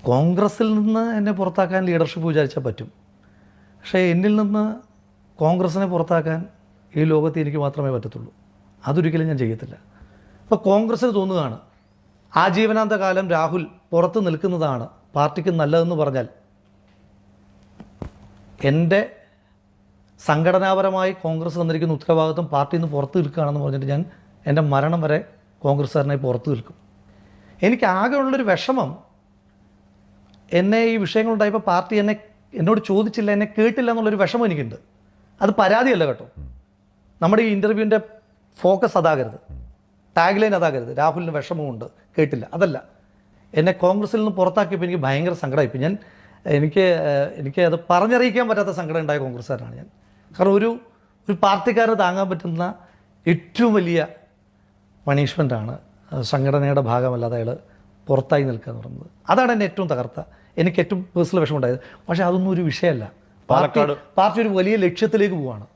കോൺഗ്രസിൽ നിന്ന് എന്നെ പുറത്താക്കാൻ ലീഡർഷിപ്പ് വിചാരിച്ചാൽ പറ്റും. പക്ഷേ എന്നിൽ നിന്ന് കോൺഗ്രസിനെ പുറത്താക്കാൻ ഈ ലോകത്ത് എനിക്ക് മാത്രമേ പറ്റത്തുള്ളൂ. അതൊരിക്കലും ഞാൻ ചെയ്യത്തില്ല. ഇപ്പോൾ കോൺഗ്രസ്സിന് തോന്നുകയാണ് ആജീവനാന്ത കാലം രാഹുൽ പുറത്ത് നിൽക്കുന്നതാണ് പാർട്ടിക്ക് നല്ലതെന്ന് പറഞ്ഞാൽ എൻ്റെ സംഘടനാപരമായി കോൺഗ്രസ് തന്നിരിക്കുന്ന ഉത്തരവാദിത്വം പാർട്ടിയിൽ നിന്ന് പുറത്ത് നിൽക്കുകയാണെന്ന് പറഞ്ഞിട്ട് ഞാൻ എൻ്റെ മരണം വരെ കോൺഗ്രസ്സുകാരനായി പുറത്ത് നിൽക്കും. എനിക്ക് ആകെയുള്ളൊരു വിഷമം, എന്നെ ഈ വിഷയങ്ങളുണ്ടായപ്പോൾ പാർട്ടി എന്നോട് ചോദിച്ചില്ല, എന്നെ കേട്ടില്ല എന്നുള്ളൊരു വിഷമം എനിക്കുണ്ട്. അത് പരാതിയല്ല കേട്ടോ. നമ്മുടെ ഈ ഇൻ്റർവ്യൂവിൻ്റെ ഫോക്കസ് അതാകരുത്, ടാഗ് ലൈൻ അതാകരുത്. രാഹുലിന് വിഷമമുണ്ട്, കേട്ടില്ല, അതല്ല. എന്നെ കോൺഗ്രസിൽ നിന്ന് പുറത്താക്കിയപ്പോൾ എനിക്ക് ഭയങ്കര സങ്കടമായിപ്പോൾ. എനിക്ക് അത് പറഞ്ഞറിയിക്കാൻ പറ്റാത്ത സങ്കടം ഉണ്ടായ കോൺഗ്രസ്സുകാരനാണ് ഞാൻ. കാരണം ഒരു പാർട്ടിക്കാരന് താങ്ങാൻ പറ്റുന്ന ഏറ്റവും വലിയ പണിഷ്മെൻറ്റാണ് സംഘടനയുടെ ഭാഗമല്ലാതെ അയാൾ പുറത്തായി നിൽക്കുക എന്ന് പറയുന്നത്. അതാണ് എന്നെ ഏറ്റവും തകർത്ത, എനിക്ക് ഏറ്റവും പേഴ്സണൽ വിഷമമുണ്ടായത്. പക്ഷേ അതൊന്നും ഒരു വിഷയമല്ല. പാർട്ടി ഒരു വലിയ ലക്ഷ്യത്തിലേക്ക് പോവുകയാണ്.